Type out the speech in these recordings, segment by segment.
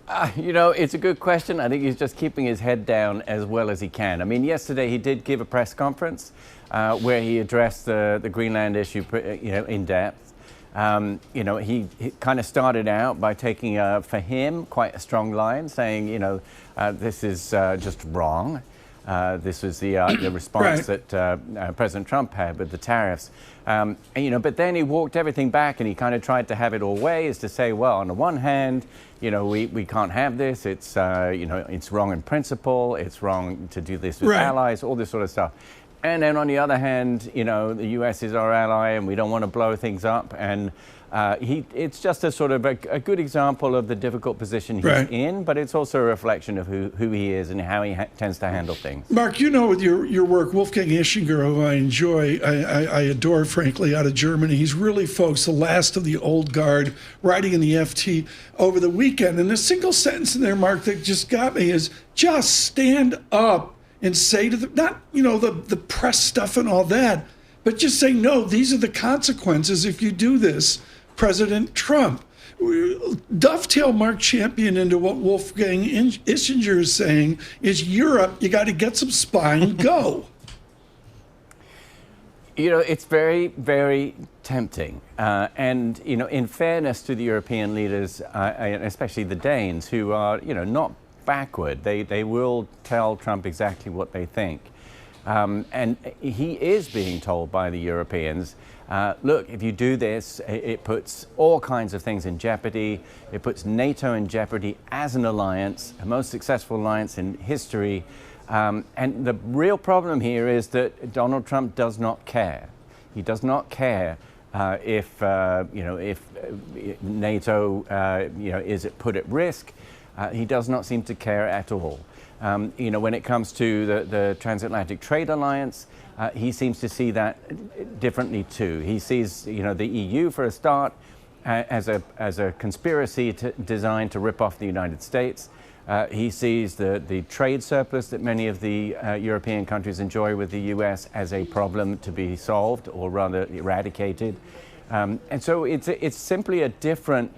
It's a good question. I think he's just keeping his head down as well as he can. I mean, yesterday he did give a press conference where he addressed the Greenland issue, in depth. He kind of started out by taking, for him, quite a strong line, saying, this is just wrong. This was the response Right. that President Trump had with the tariffs. But then he walked everything back and he kind of tried to have it all ways to say, well, on the one hand, we can't have this. It's, it's wrong in principle. It's wrong to do this with Right. allies, all this sort of stuff. And then on the other hand, the U.S. is our ally and we don't want to blow things up. And it's just a sort of a good example of the difficult position he's Right. in, but it's also a reflection of who he is and how he tends to handle things. Mark, with your work, Wolfgang Ischinger, who I enjoy, I adore, frankly, out of Germany. He's really, folks, the last of the old guard, writing in the FT over the weekend. And a single sentence in there, Mark, that just got me is just stand up and say to not, the press stuff and all that, but just say, no, these are the consequences if you do this, President Trump. Dovetail Marc Champion into what Wolfgang Ischinger is saying is Europe, you got to get some spine, go. It's very, very tempting. And, in fairness to the European leaders, especially the Danes, who are, not backward, they will tell Trump exactly what they think. And he is being told by the Europeans, look, if you do this, it puts all kinds of things in jeopardy. It puts NATO in jeopardy as an alliance, the most successful alliance in history. And the real problem here is that Donald Trump does not care. He does not care if NATO, is put at risk. He does not seem to care at all. When it comes to the transatlantic trade alliance, he seems to see that differently too. He sees, the EU for a start as a conspiracy designed to rip off the United States. He sees the trade surplus that many of the European countries enjoy with the US as a problem to be solved, or rather eradicated. And so it's simply a different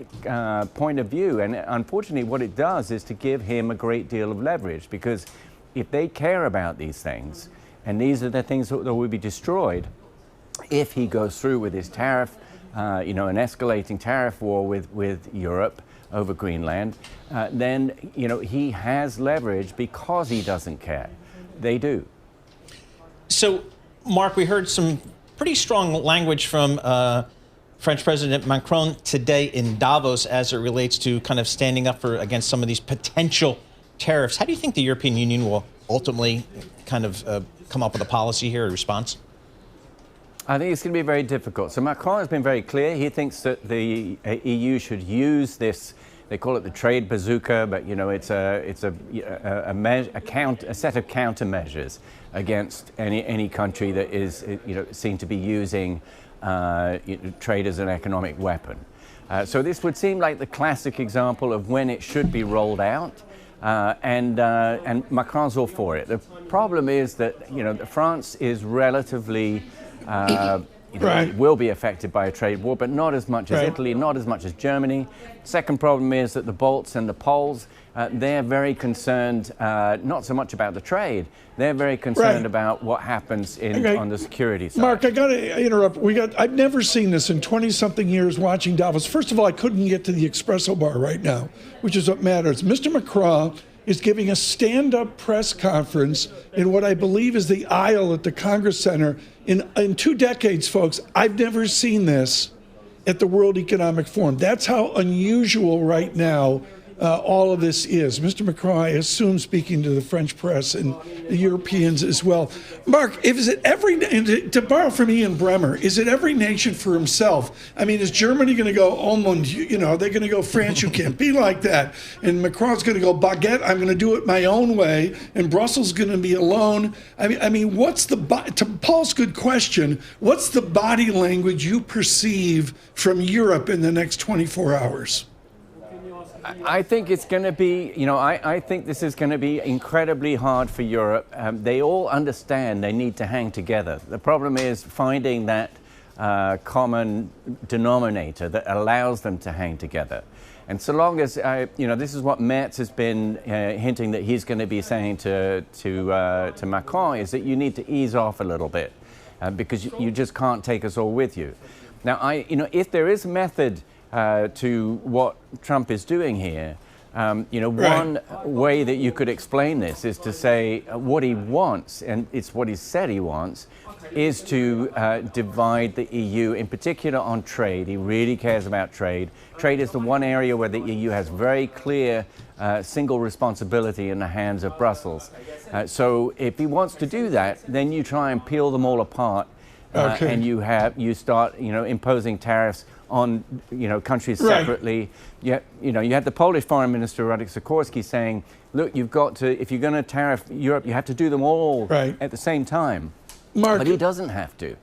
point of view. And unfortunately, what it does is to give him a great deal of leverage, because if they care about these things, and these are the things that will be destroyed if he goes through with his tariff, an escalating tariff war with Europe over Greenland, then, he has leverage because he doesn't care. They do. So, Mark, we heard some pretty strong language from French President Macron today in Davos as it relates to kind of standing up against some of these potential tariffs. How do you think the European Union will ultimately kind of come up with a policy here, a response? I think it's going to be very difficult. So Macron has been very clear. He thinks that the EU should use this. They call it the trade bazooka, but it's a set of countermeasures against any country that is seen to be using trade as an economic weapon. So this would seem like the classic example of when it should be rolled out, and Macron's all for it. The problem is that France is relatively Right. will be affected by a trade war, but not as much as Right. Italy, not as much as Germany. Second problem is that the Balts and the Poles, they're very concerned, not so much about the trade, they're very concerned Right. about what happens Okay. on the security side. Mark, I got to interrupt. I've never seen this in 20-something years watching Davos. First of all, I couldn't get to the espresso bar right now, which is what matters. Mr. Macron is giving a stand-up press conference in what I believe is the aisle at the Congress Center. In 2 decades, folks, I've never seen this at the World Economic Forum. That's how unusual right now all of this is. Mr. Macron, I assume, speaking to the French press and the Europeans as well. Mark, is it to borrow from Ian Bremmer, is it every nation for himself? I mean, is Germany going to go, Almond, they're going to go, France, you can't be like that. And Macron's going to go, baguette, I'm going to do it my own way. And Brussels going to be alone. I mean, to Paul's good question, what's the body language you perceive from Europe in the next 24 hours? I think it's going to be, I think this is going to be incredibly hard for Europe. They all understand they need to hang together. The problem is finding that common denominator that allows them to hang together. And so long as, this is what Merz has been hinting that he's going to be saying to Macron, is that you need to ease off a little bit because you just can't take us all with you. Now, if there is a method to what Trump is doing here, one way that you could explain this is to say what he wants, and it's what he said he wants, is to divide the EU, in particular on trade. He really cares about trade. Trade is the one area where the EU has very clear single responsibility in the hands of Brussels. So if he wants to do that, then you try and peel them all apart, and you start imposing tariffs on countries separately. You had the Polish Foreign Minister Radek Sikorski saying, look, you've got to, if you're going to tariff Europe, you have to do them all at the same time. Marc, but he doesn't have to.